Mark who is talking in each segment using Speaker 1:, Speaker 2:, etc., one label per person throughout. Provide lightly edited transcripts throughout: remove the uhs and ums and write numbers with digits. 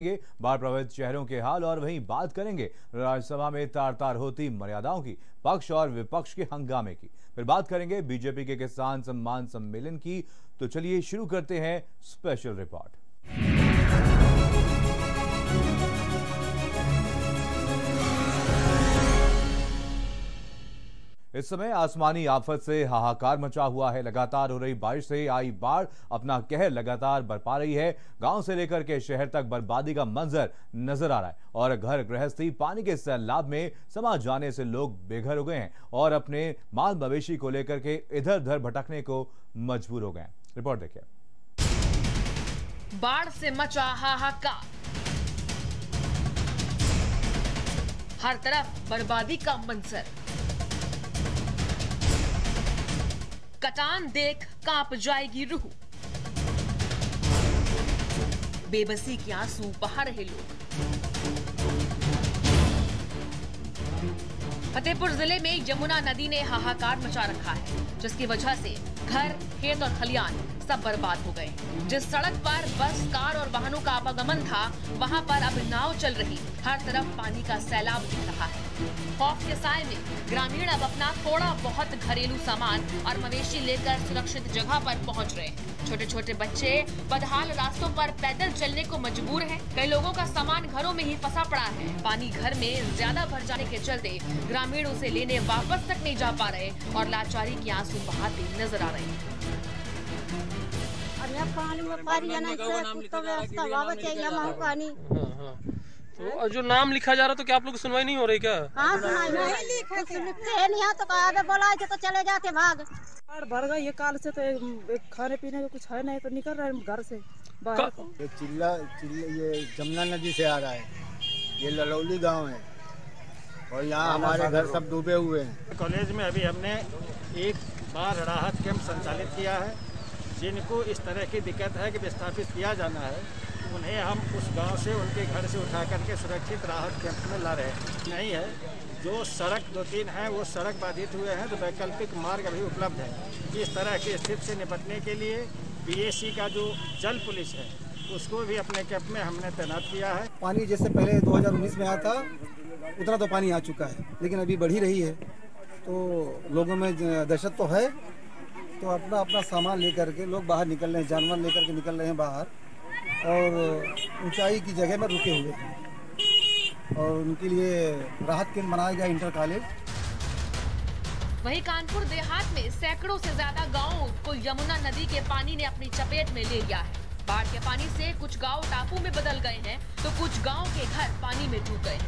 Speaker 1: बाढ़ प्रभावित शहरों के हाल और वहीं बात करेंगे राज्यसभा में तार तार होती मर्यादाओं की, पक्ष और विपक्ष के हंगामे की। फिर बात करेंगे बीजेपी के किसान सम्मान सम्मेलन की। तो चलिए शुरू करते हैं स्पेशल रिपोर्ट। इस समय आसमानी आफत से हाहाकार मचा हुआ है। लगातार हो रही बारिश से आई बाढ़ अपना कहर लगातार बरपा रही है। गांव से लेकर के शहर तक बर्बादी का मंजर नजर आ रहा है और घर गृहस्थी पानी के सैलाब में समा जाने से लोग बेघर हो गए हैं और अपने माल मवेशी को लेकर के इधर उधर भटकने को मजबूर हो गए हैं। रिपोर्ट देखिए।
Speaker 2: बाढ़ से मचा हाहाकार, हर तरफ बर्बादी का मंजर। कटान देख कांप जाएगी रूह। बेबसी के आंसू बहा रहे लोग। फतेहपुर जिले में यमुना नदी ने हाहाकार मचा रखा है, जिसकी वजह से घर, खेत और खलियान सब बर्बाद हो गए। जिस सड़क पर बस, कार और वाहनों का आवागमन था, वहां पर अब नाव चल रही। हर तरफ पानी का सैलाब दिख रहा है। खौफ के साए में ग्रामीण अब अपना थोड़ा बहुत घरेलू सामान और मवेशी लेकर सुरक्षित जगह पर पहुंच रहे हैं। छोटे छोटे बच्चे बदहाल रास्तों पर पैदल चलने को मजबूर हैं। कई लोगों का सामान घरों में ही फंसा पड़ा है। पानी घर में ज्यादा भर जाने के चलते ग्रामीण उसे लेने वापस तक नहीं जा पा रहे और लाचारी के आंसू बहाते नजर आ रहे हैं।
Speaker 3: तो जो नाम लिखा जा रहा तो क्या आप लोग की सुनवाई नहीं हो रही क्या?
Speaker 4: हाँ, सुनवाई नहीं लिखते हैं नहीं तो आगे बोला तो चले जाते भाग।
Speaker 5: भर गई ये काल से, तो खाने पीने का कुछ है नहीं, तो निकल रहे हैं घर से बाहर।
Speaker 6: ये चिल्ला ये जमुना नदी से आ रहा है। ये ललौली गांव है और यहाँ हमारे घर सब डूबे हुए हैं।
Speaker 7: कॉलेज में अभी हमने एक बार राहत कैंप संचालित किया है। जिनको इस तरह की दिक्कत है कि विस्थापित किया जाना है, उन्हें हम उस गांव से उनके घर से उठा करके सुरक्षित राहत कैंप में ला रहे हैं। नहीं है जो सड़क 2-3 हैं वो सड़क बाधित हुए हैं, तो वैकल्पिक मार्ग अभी उपलब्ध है। इस तरह की स्थिति से निपटने के लिए पीएसी का जो जल पुलिस है उसको भी अपने कैंप में हमने तैनात किया है।
Speaker 8: पानी जैसे पहले 2019 में आया था उतना तो पानी आ चुका है, लेकिन अभी बढ़ी रही है, तो लोगों में दहशत तो है। तो अपना अपना सामान लेकर के लोग बाहर निकल रहे हैं, जानवर लेकर के निकल रहे हैं बाहर और ऊंचाई की जगह में रुके हुए हैं और उनके लिए राहत केंद्र बनाया गया इंटर कॉलेज।
Speaker 2: वहीं कानपुर देहात में सैकड़ों से ज्यादा गांवों को यमुना नदी के पानी ने अपनी चपेट में ले लिया है। बाढ़ के पानी से कुछ गांव टापू में बदल गए हैं तो कुछ गांव के घर पानी में डूब गए।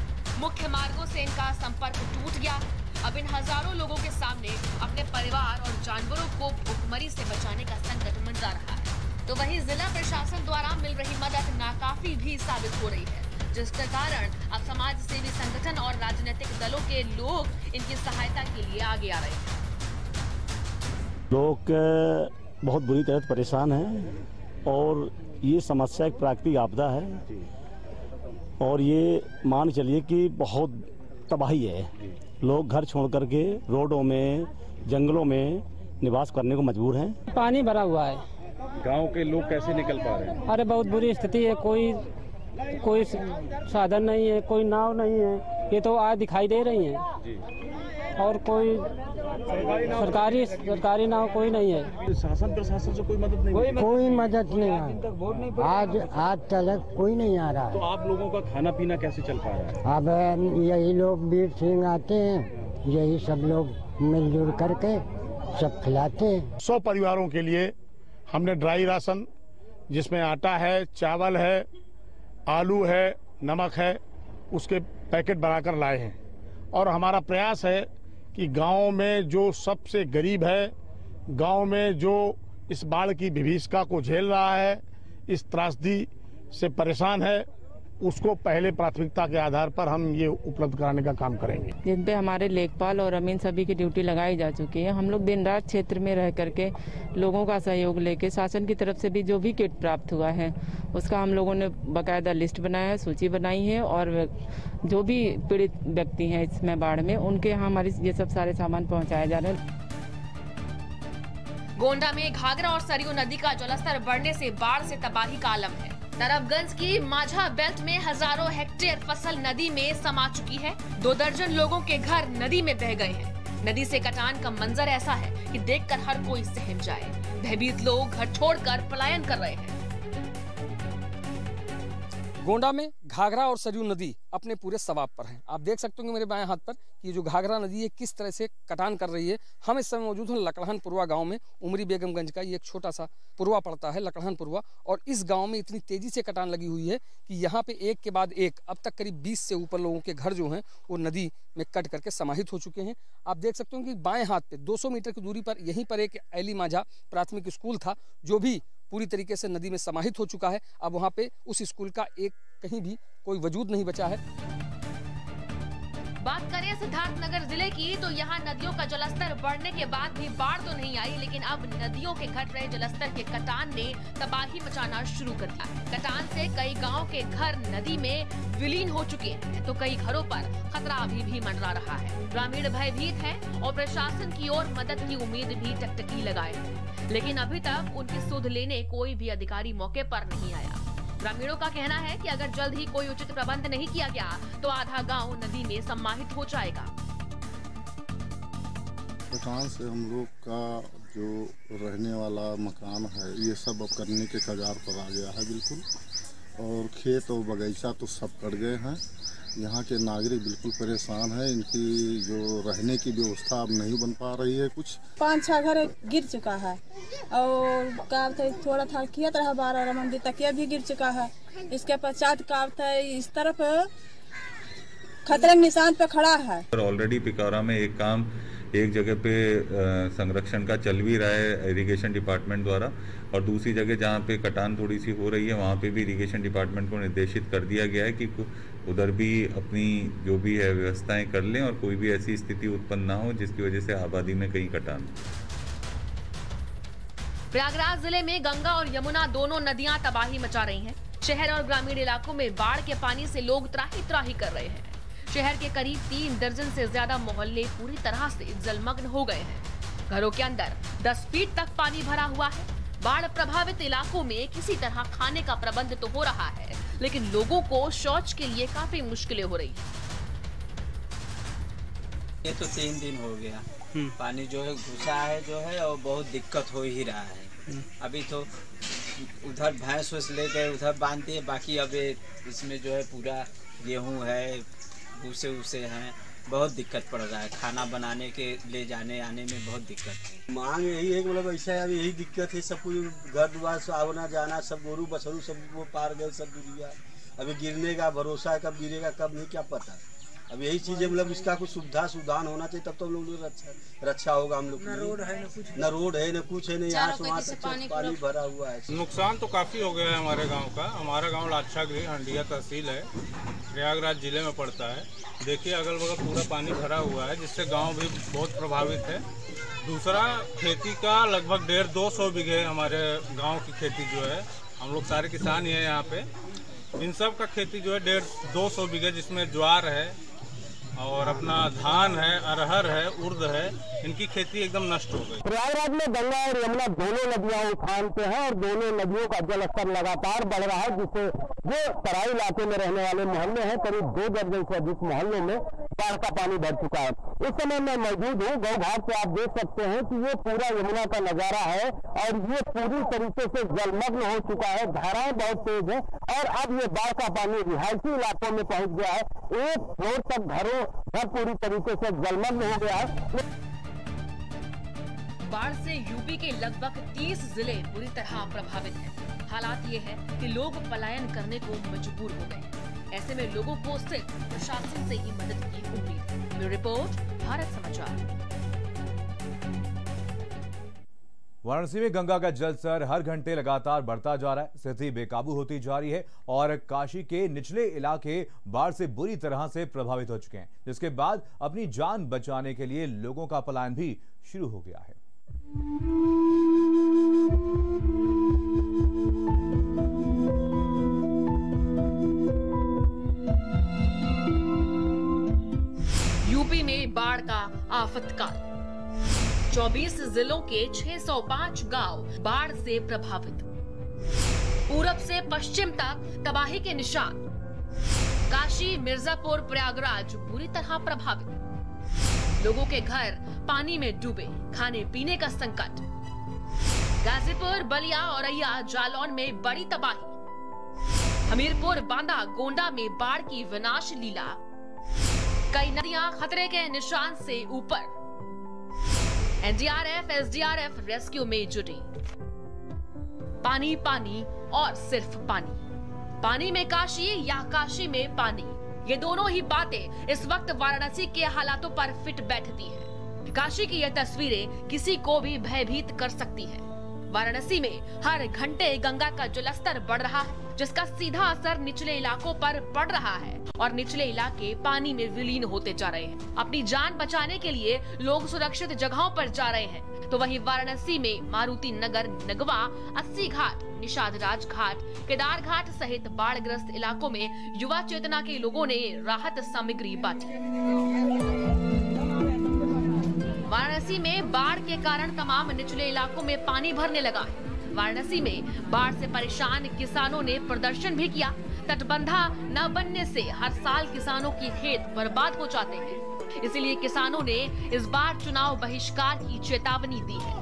Speaker 2: मुख्य मार्गों से इनका संपर्क टूट गया। अब इन हजारों लोगों के सामने अपने परिवार और जानवरों को भूखमरी से बचाने का संकट मंडरा रहा है। तो वहीं जिला प्रशासन द्वारा मिल रही मदद नाकाफी भी साबित हो रही है, जिसके कारण अब समाज सेवी संगठन और राजनीतिक दलों के लोग इनकी सहायता के लिए आगे आ रहे हैं।
Speaker 9: लोग बहुत बुरी तरह परेशान हैं और ये समस्या एक प्राकृतिक आपदा है और ये मान चलिए कि बहुत तबाही है। लोग घर छोड़ करके रोडों में, जंगलों में निवास करने को मजबूर हैं।
Speaker 5: पानी भरा हुआ है।
Speaker 10: गांव के लोग कैसे निकल पा रहे हैं?
Speaker 5: अरे बहुत बुरी स्थिति है। कोई साधन नहीं है, कोई नाव नहीं है। ये तो आज दिखाई दे रही हैं जी। और कोई सरकारी नाव कोई नहीं है।
Speaker 10: शासन प्रशासन से कोई मदद नहीं?
Speaker 8: कोई मदद नहीं है। आज तक कोई नहीं आ रहा है।
Speaker 10: तो आप लोगों का खाना पीना कैसे चल पा रहा है?
Speaker 8: अब यही लोग बीर सिंह आते हैं, यही सब लोग मिलजुल करके सब खिलाते हैं।
Speaker 11: 100 परिवारों के लिए हमने ड्राई राशन, जिसमें आटा है, चावल है, आलू है, नमक है, उसके पैकेट बनाकर लाए हैं। और हमारा प्रयास है कि गांव में जो सबसे गरीब है, गांव में जो इस बाढ़ की विभीषिका को झेल रहा है, इस त्रासदी से परेशान है, उसको पहले प्राथमिकता के आधार पर हम ये उपलब्ध कराने का काम करेंगे।
Speaker 12: जिन पे हमारे लेखपाल और अमीन सभी की ड्यूटी लगाई जा चुकी है। हम लोग दिन रात क्षेत्र में रह करके लोगों का सहयोग लेके शासन की तरफ से भी जो भी किट प्राप्त हुआ है उसका हम लोगों ने बाकायदा लिस्ट बनाया है, सूची बनाई है और जो भी पीड़ित व्यक्ति हैं इसमें बाढ़ में, उनके यहाँ हमारे ये सब सारे सामान पहुँचाए जा रहे हैं।
Speaker 2: गोंडा में घाघरा और सरयू नदी का जलस्तर बढ़ने से बाढ़ से तबाही का आलम है। तरबगंज की माझा बेल्ट में हजारों हेक्टेयर फसल नदी में समा चुकी है। 2 दर्जन लोगों के घर नदी में बह गए हैं। नदी से कटान का मंजर ऐसा है कि देखकर हर कोई सहम जाए। भयभीत लोग घर छोड़कर पलायन कर रहे हैं।
Speaker 13: गोंडा में घाघरा और सरयू नदी अपने पूरे सवाब पर हैं। आप देख सकते होंगे मेरे बाएं हाथ पर कि ये जो घाघरा नदी है किस तरह से कटान कर रही है। हम इस समय मौजूद हैं लकड़हन पुरवा गांव में। उमरी बेगमगंज का ये एक छोटा सा पुरवा पड़ता है लकड़हन पुरवा, और इस गांव में इतनी तेजी से कटान लगी हुई है कि यहाँ पे एक के बाद एक अब तक करीब 20 से ऊपर लोगों के घर जो हैं वो नदी में कट करके समाहित हो चुके हैं। आप देख सकते हो कि बाएं हाथ पे 200 मीटर की दूरी पर यहीं पर एक एली माझा प्राथमिक स्कूल था जो भी पूरी तरीके से नदी में समाहित हो चुका है। अब वहाँ पे उस स्कूल का एक कहीं भी कोई वजूद नहीं बचा है।
Speaker 2: बात करें सिद्धार्थनगर जिले की तो यहाँ नदियों का जलस्तर बढ़ने के बाद भी बाढ़ तो नहीं आई, लेकिन अब नदियों के घट रहे जलस्तर के कटान ने तबाही मचाना शुरू कर दिया। कटान से कई गांव के घर नदी में विलीन हो चुके हैं तो कई घरों पर खतरा अभी भी मंडरा रहा है। ग्रामीण भयभीत हैं और प्रशासन की ओर मदद की उम्मीद भी टकटकी लगाए हैं, लेकिन अभी तक उनकी सुध लेने कोई भी अधिकारी मौके पर नहीं आया। ग्रामीणों का कहना है कि अगर जल्द ही कोई उचित प्रबंध नहीं किया गया तो आधा गांव नदी में सम्माहित हो जाएगा।
Speaker 14: कटान से हम लोग का जो रहने वाला मकान है ये सब अब करने के कगार पर आ गया है बिल्कुल, और खेत और बगीचा तो सब कट गए हैं। यहाँ के नागरिक बिल्कुल परेशान है। इनकी जो रहने की व्यवस्था अब नहीं बन पा रही है। कुछ
Speaker 15: 5-6 घर गिर चुका है और का थोड़ा था किया तरह 12 मंदिर तकिया भी गिर चुका है। इसके पश्चात का इस तरफ खतरे के निशान पे खड़ा है।
Speaker 16: ऑलरेडी पिकौरा में एक काम एक जगह पे संरक्षण का चल भी रहा है इरिगेशन डिपार्टमेंट द्वारा, और दूसरी जगह जहाँ पे कटान थोड़ी सी हो रही है वहाँ पे भी इरिगेशन डिपार्टमेंट को निर्देशित कर दिया गया है कि उधर भी अपनी जो भी है व्यवस्थाएं कर लें और कोई भी ऐसी स्थिति उत्पन्न ना हो जिसकी वजह से आबादी में कहीं कटान।
Speaker 2: प्रयागराज जिले में गंगा और यमुना दोनों नदियां तबाही मचा रही हैं। शहर और ग्रामीण इलाकों में बाढ़ के पानी से लोग त्राही त्राही कर रहे हैं। शहर के करीब 3 दर्जन से ज्यादा मोहल्ले पूरी तरह से जलमग्न हो गए हैं। घरों के अंदर 10 फीट तक पानी भरा हुआ है। बाढ़ प्रभावित इलाकों में किसी तरह खाने का प्रबंध तो हो रहा है, लेकिन लोगों को शौच के लिए काफी मुश्किलें हो रही हैं।
Speaker 17: ये तो 3 दिन हो गया पानी जो है घुसा है जो है, और बहुत दिक्कत हो ही रहा है। अभी तो उधर भैंस वैस ले गए उधर बांध दिए, बाकी अब इसमें जो है पूरा गेहूं है, भूसे उसे हैं, बहुत दिक्कत पड़ रहा है। खाना बनाने के ले जाने आने में बहुत दिक्कत है।
Speaker 18: मांग यही है कि मतलब ऐसा है, अभी यही दिक्कत है। सब कुछ घर द्वार से आना जाना, सब गोरू बछरू सब वो पार गए, सब दुनिया अभी गिरने का भरोसा है, कब गिरेगा कब नहीं क्या पता। अब यही चीज़ है, मतलब इसका कुछ सुविधा सुधान होना चाहिए, तब तो हम लोग रक्षा होगा। हम लोग न रोड है न कुछ है, न यहाँ से वहाँ से पानी भरा हुआ है।
Speaker 19: नुकसान तो काफ़ी हो गया है हमारे गांव का। हमारा गांव लाच्छागिरी हंडिया तहसील है, प्रयागराज जिले में पड़ता है। देखिए अगल बगल पूरा पानी भरा हुआ है, जिससे गांव भी बहुत प्रभावित है। दूसरा, खेती का लगभग 150-200 बीघे हमारे गांव की खेती जो है, हम लोग सारे किसान ही हैं यहाँ पे। इन सब का खेती जो है 150-200 बीघे, जिसमें ज्वार है और अपना धान है, अरहर है, उर्द है, इनकी खेती एकदम नष्ट हो गई।
Speaker 9: प्रयागराज में गंगा और यमुना दोनों नदियां उफान पे हैं और दोनों नदियों का जलस्तर लगातार बढ़ रहा है, जिससे जो तराई इलाके में रहने वाले मोहल्ले हैं, करीब 2 दर्जन से अधिक मोहल्लों में बाढ़ का पानी भर चुका है। इस समय मैं मौजूद हूँ गौ घाट पे। आप देख सकते हैं कि ये पूरा यमुना का नजारा है और ये पूरी तरीके से जलमग्न हो चुका है। धाराएं बहुत तेज है और अब ये बाढ़ का पानी रिहायशी इलाकों में पहुंच गया है। 1 फ्लोर तक घर पूरी तरीके से जलमग्न हो गया है।
Speaker 2: बाढ़ से यूपी के लगभग 30 जिले पूरी तरह प्रभावित हैं। हालात ये है कि लोग पलायन करने को मजबूर हो गए। ऐसे में लोगों को सिर्फ प्रशासन से ही मदद की उम्मीद है। रिपोर्ट, भारत समाचार।
Speaker 1: वाराणसी में गंगा का जलस्तर हर घंटे लगातार बढ़ता जा रहा है। स्थिति बेकाबू होती जा रही है और काशी के निचले इलाके बाढ़ से बुरी तरह से प्रभावित हो चुके हैं, जिसके बाद अपनी जान बचाने के लिए लोगों का पलायन भी शुरू हो गया है।
Speaker 2: यूपी में बाढ़ का आफतकाल। 24 जिलों के 605 गांव बाढ़ से प्रभावित। पूरब से पश्चिम तक तबाही के निशान। काशी, मिर्जापुर, प्रयागराज बुरी तरह प्रभावित। लोगों के घर पानी में डूबे, खाने पीने का संकट। गाजीपुर, बलिया, औरैया, जालौन में बड़ी तबाही। हमीरपुर, बांदा, गोंडा में बाढ़ की विनाश लीला। कई नदियां खतरे के निशान से ऊपर। एनडीआरएफ, एसडीआरएफ रेस्क्यू में जुटी। पानी पानी और सिर्फ पानी। पानी में काशी या काशी में पानी, ये दोनों ही बातें इस वक्त वाराणसी के हालातों पर फिट बैठती हैं। काशी की ये तस्वीरें किसी को भी भयभीत कर सकती हैं। वाराणसी में हर घंटे गंगा का जलस्तर बढ़ रहा है, जिसका सीधा असर निचले इलाकों पर पड़ रहा है और निचले इलाके पानी में विलीन होते जा रहे हैं। अपनी जान बचाने के लिए लोग सुरक्षित जगहों पर जा रहे हैं, तो वहीं वाराणसी में मारुति नगर, नगवा, 80 घाट, निषाद राज घाट, केदार घाट सहित बाढ़ग्रस्त इलाकों में युवा चेतना के लोगों ने राहत सामग्री बांटी। वाराणसी में बाढ़ के कारण तमाम निचले इलाकों में पानी भरने लगा है। वाराणसी में बाढ़ से परेशान किसानों ने प्रदर्शन भी किया। तटबंधा न बनने से हर साल किसानों की खेत बर्बाद हो जाते हैं, इसलिए किसानों ने इस बार चुनाव बहिष्कार की चेतावनी दी है।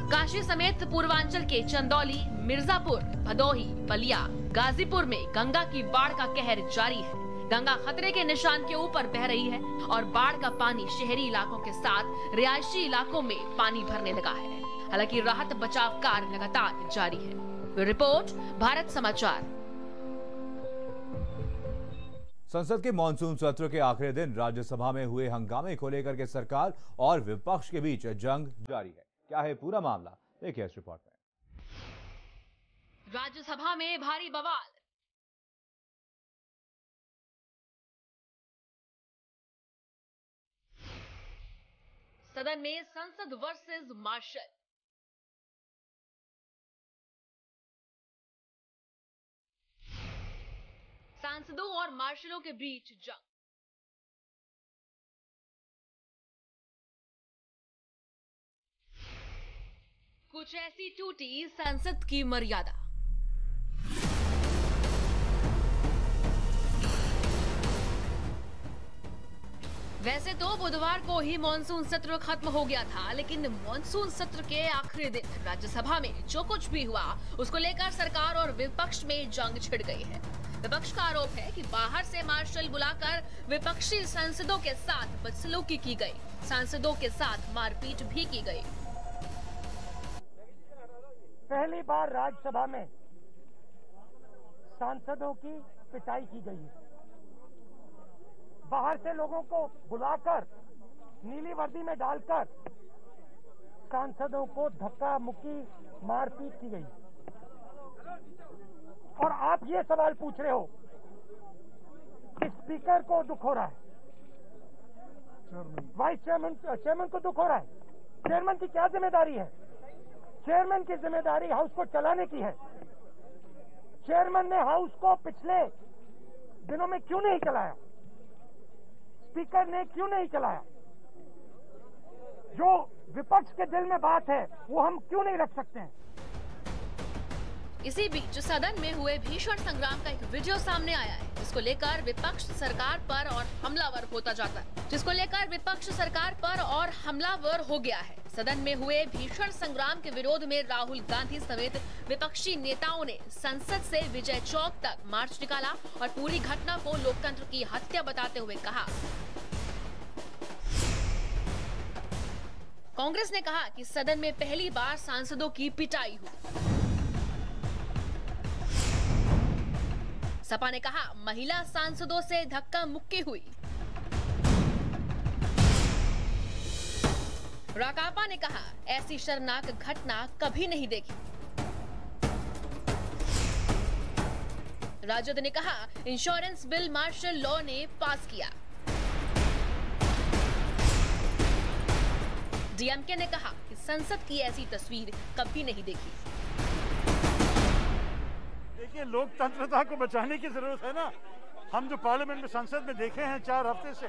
Speaker 2: काशी समेत पूर्वांचल के चंदौली, मिर्जापुर, भदोही, बलिया, गाजीपुर में गंगा की बाढ़ का कहर जारी है। गंगा खतरे के निशान के ऊपर बह रही है और बाढ़ का पानी शहरी इलाकों के साथ रिहायशी इलाकों में पानी भरने लगा है। हालांकि राहत बचाव कार्य लगातार जारी है। रिपोर्ट, भारत समाचार।
Speaker 1: संसद के मॉनसून सत्र के आखिरी दिन राज्यसभा में हुए हंगामे को लेकर के सरकार और विपक्ष के बीच जंग जारी है। क्या है पूरा मामला, देखिए इस रिपोर्ट में।
Speaker 2: राज्यसभा में भारी बवाल। सदन में संसद वर्सेस मार्शल। सांसदों और मार्शलों के बीच जंग। कुछ ऐसी टूटी संसद की मर्यादा। वैसे तो बुधवार को ही मॉनसून सत्र खत्म हो गया था, लेकिन मॉनसून सत्र के आखिरी दिन राज्यसभा में जो कुछ भी हुआ उसको लेकर सरकार और विपक्ष में जंग छिड़ गई है। विपक्ष का आरोप है कि बाहर से मार्शल बुलाकर विपक्षी सांसदों के साथ बदसलूकी की गई, सांसदों के साथ मारपीट भी की गई।
Speaker 20: पहली बार राज्यसभा में सांसदों की पिटाई की गई है। बाहर से लोगों को बुलाकर नीली वर्दी में डालकर सांसदों को धक्का मुक्की मारपीट की गई। और आप ये सवाल पूछ रहे हो कि स्पीकर को दुख हो रहा है, वाइस चेयरमैन को दुख हो रहा है। चेयरमैन की क्या जिम्मेदारी है? चेयरमैन की जिम्मेदारी हाउस को चलाने की है। चेयरमैन ने हाउस को पिछले दिनों में क्यों नहीं चलाया? स्पीकर ने क्यों नहीं चलाया? जो विपक्ष के दिल में बात है वो हम क्यों नहीं रख सकते हैं?
Speaker 2: इसी बीच सदन में हुए भीषण संग्राम का एक वीडियो सामने आया है, जिसको लेकर विपक्ष सरकार पर और हमलावर होता जाता है, जिसको लेकर विपक्ष सरकार पर और हमलावर हो गया है। सदन में हुए भीषण संग्राम के विरोध में राहुल गांधी समेत विपक्षी नेताओं ने संसद से विजय चौक तक मार्च निकाला और पूरी घटना को लोकतंत्र की हत्या बताते हुए कहा। कांग्रेस ने कहा कि सदन में पहली बार सांसदों की पिटाई हुई। सपा ने कहा महिला सांसदों से धक्का मुक्की हुई। राकापा ने कहा ऐसी शर्मनाक घटना कभी नहीं देखी। राजद ने कहा इंश्योरेंस बिल मार्शल लॉ ने पास किया। डीएमके ने कहा कि संसद की ऐसी तस्वीर कभी नहीं देखी।
Speaker 11: देखिए, लोकतंत्रता को बचाने की जरूरत है ना।
Speaker 20: हम जो पार्लियामेंट में संसद में देखे हैं 4 हफ्ते से,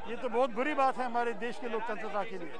Speaker 20: ये तो बहुत बुरी बात है हमारे देश के लोकतंत्रता के लिए।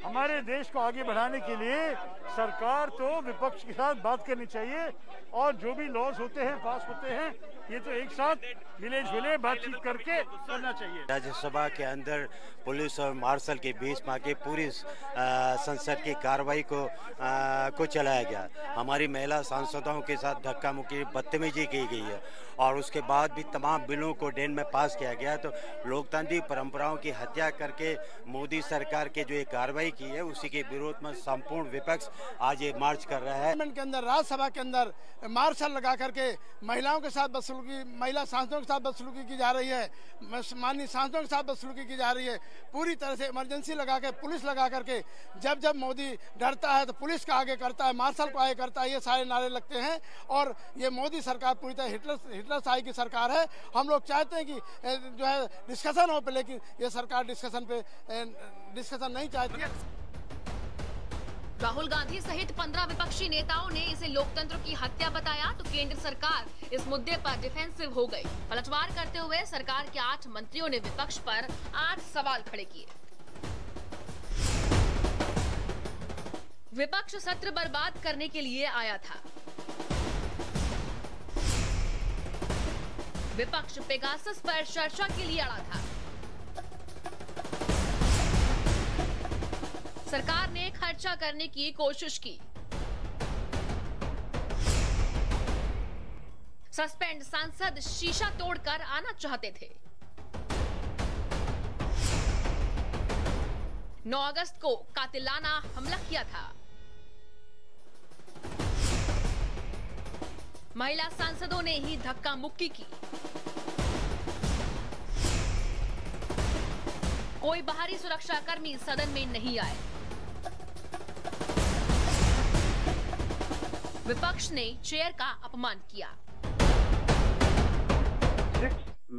Speaker 20: हमारे देश को आगे बढ़ाने के लिए सरकार तो विपक्ष के साथ बात करनी चाहिए और जो भी लॉज होते हैं पास होते हैं ये तो एक साथ मिले जुले बातचीत करके करना चाहिए।
Speaker 21: राज्यसभा के अंदर पुलिस और मार्शल के बीच में आके पूरी संसद की कार्रवाई को चलाया गया। हमारी महिला सांसदों के साथ धक्का मुक्की बदतमीजी की गई है और उसके बाद भी तमाम बिलों को डेन में पास किया गया। तो लोकतांत्रिक परंपराओं की हत्या करके मोदी सरकार के जो ये कार्रवाई की है उसी के विरोध में संपूर्ण विपक्ष आज ये मार्च कर रहा है।
Speaker 11: के अंदर राज्यसभा के अंदर मार्शल लगा करके महिलाओं के साथ बदसलूकी, महिला सांसदों के साथ बदसलूकी की जा रही है, माननीय सांसदों के साथ बदसलूकी की जा रही है। पूरी तरह से इमरजेंसी लगा के पुलिस लगा करके जब मोदी डरता है तो पुलिस का आगे करता है, मार्शल को आगे करता है, ये सारे नारे लगते हैं। और ये मोदी सरकार पूरी तरह हिटलरशाही की सरकार है। हम लोग चाहते हैं कि जो है डिस्कशन हो पे, लेकिन ये सरकार डिस्कशन नहीं चाहती।
Speaker 2: राहुल गांधी सहित 15 विपक्षी नेताओं ने इसे लोकतंत्र की हत्या बताया तो केंद्र सरकार इस मुद्दे पर डिफेंसिव हो गई। पलटवार करते हुए सरकार के 8 मंत्रियों ने विपक्ष पर 8 सवाल खड़े किए। विपक्ष सत्र बर्बाद करने के लिए आया था। विपक्ष पेगासस पर चर्चा के लिए अड़ा था। सरकार ने खर्चा करने की कोशिश की। सस्पेंड सांसद शीशा तोड़कर आना चाहते थे। 9 अगस्त को कातिलाना हमला किया था। महिला सांसदों ने ही धक्का मुक्की की। कोई बाहरी सुरक्षाकर्मी सदन में नहीं आए। विपक्ष ने चेयर का अपमान किया।
Speaker 22: 6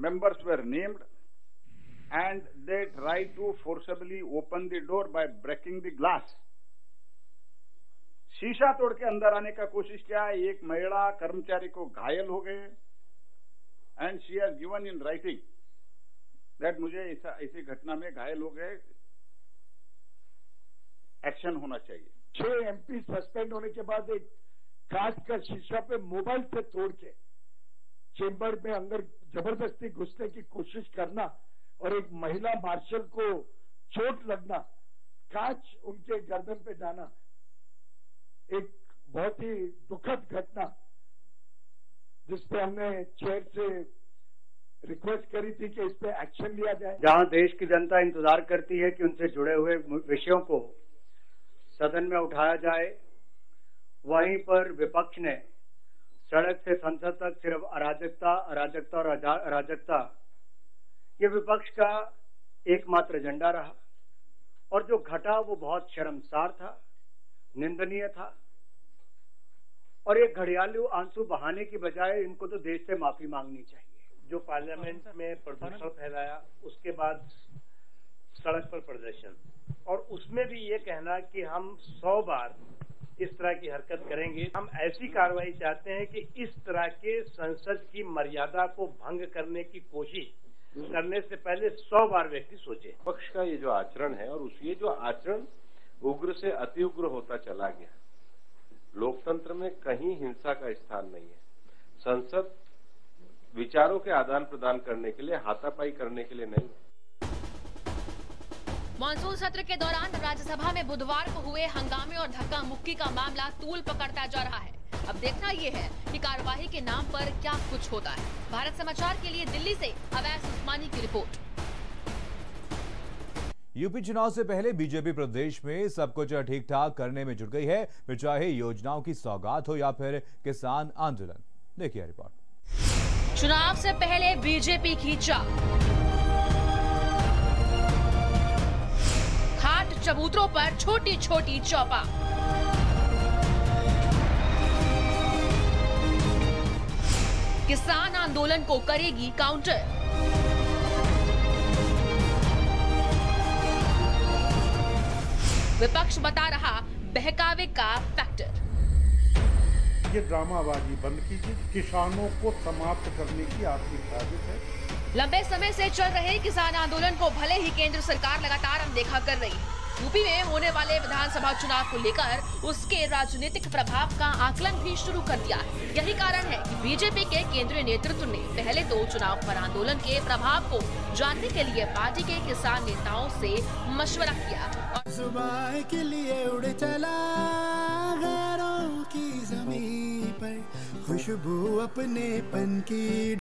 Speaker 22: members were named and they tried to forcibly open the door by breaking the glass. शीशा तोड़ के अंदर आने का कोशिश किया। एक महिला कर्मचारी को घायल हो गए and she has given in writing that मुझे ऐसी घटना में घायल हो गए, एक्शन होना चाहिए।
Speaker 20: 6 MP सस्पेंड होने के बाद एक कांच का शीशा पे मोबाइल से तोड़ के चेंबर में अंदर जबरदस्ती घुसने की कोशिश करना और एक महिला मार्शल को चोट लगना, कांच उनके गर्दन पे जाना, एक बहुत ही दुखद घटना जिसपे हमने चेयर से रिक्वेस्ट करी थी कि इस पे एक्शन लिया जाए।
Speaker 23: जहां देश की जनता इंतजार करती है कि उनसे जुड़े हुए विषयों को सदन में उठाया जाए, वहीं पर विपक्ष ने सड़क से संसद तक सिर्फ अराजकता अराजकता और अराजकता, ये विपक्ष का एकमात्र एजेंडा रहा। और जो घटा वो बहुत शर्मसार था, निंदनीय था। और एक घड़ियालू आंसू बहाने की बजाय इनको तो देश से माफी मांगनी चाहिए।
Speaker 24: जो पार्लियामेंट में प्रदूषण फैलाया, उसके बाद सड़क पर प्रदर्शन, और उसमें भी ये कहना कि हम 100 बार इस तरह की हरकत करेंगे। हम ऐसी कार्रवाई चाहते हैं कि इस तरह के संसद की मर्यादा को भंग करने की कोशिश करने से पहले 100 बार व्यक्ति सोचे।
Speaker 25: पक्ष का ये जो आचरण है और ये जो आचरण उग्र से अति उग्र होता चला गया। लोकतंत्र में कहीं हिंसा का स्थान नहीं है। संसद विचारों के आदान प्रदान करने के लिए, हाथापाई करने के लिए नहीं।
Speaker 2: मॉनसून सत्र के दौरान राज्यसभा में बुधवार को हुए हंगामे और धक्का मुक्की का मामला तूल पकड़ता जा रहा है। अब देखना ये है कि कार्यवाही के नाम पर क्या कुछ होता है। भारत समाचार के लिए दिल्ली से अवैस उस्मानी की रिपोर्ट।
Speaker 1: यूपी चुनाव से पहले बीजेपी प्रदेश में सब कुछ ठीक ठाक करने में जुट गई है, फिर चाहे योजनाओं की सौगात हो या फिर किसान आंदोलन। देखिए रिपोर्ट।
Speaker 2: चुनाव से पहले बीजेपी की चाल, खाट चबूतरों पर छोटी छोटी चौपा, किसान आंदोलन को करेगी काउंटर। विपक्ष बता रहा बहकावे का फैक्टर।
Speaker 11: ये ड्रामाबाजी बंद कीजिए। किसानों को समाप्त करने की आपकी साजिश है।
Speaker 2: लंबे समय से चल रहे किसान आंदोलन को भले ही केंद्र सरकार लगातार अनदेखा कर रही है, यूपी में होने वाले विधानसभा चुनाव को लेकर उसके राजनीतिक प्रभाव का आकलन भी शुरू कर दिया है। यही कारण है कि बीजेपी के केंद्रीय नेतृत्व ने पहले तो चुनाव पर आंदोलन के प्रभाव को जानने के लिए पार्टी के किसान नेताओं से मशवरा किया।
Speaker 3: सुबह के लिए उड़ चला गैरों की ज़मीं पर, खुशबू अपने पन की